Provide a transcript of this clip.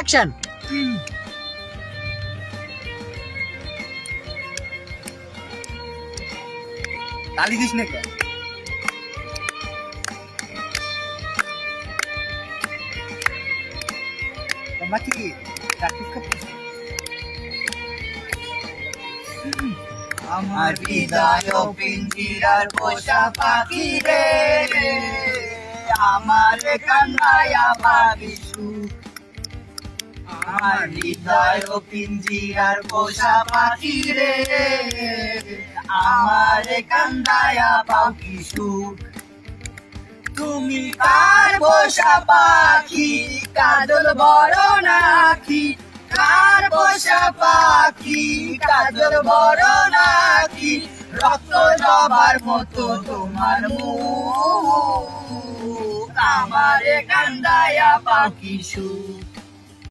Action. গালি this না কেন? তোমরা কি প্র্যাকটিস করছিস? আমার হৃদয় পিঞ্জিরার পোষা পাখি রে, আমার কান্নায়া পাখি সুখ। আমার হৃদয় পিঞ্জিরার পোষা পাখি রে, আমার কান্দায়া পাখি সুখ। তুমি কার পোষা পাখি, কাজল বড় নাকি? কার পোষা পাখি, কাজল বড় নাকি? রক্ত জবার মতো তোমার মুখ, আমার কান্দায়া পাখি সুখ।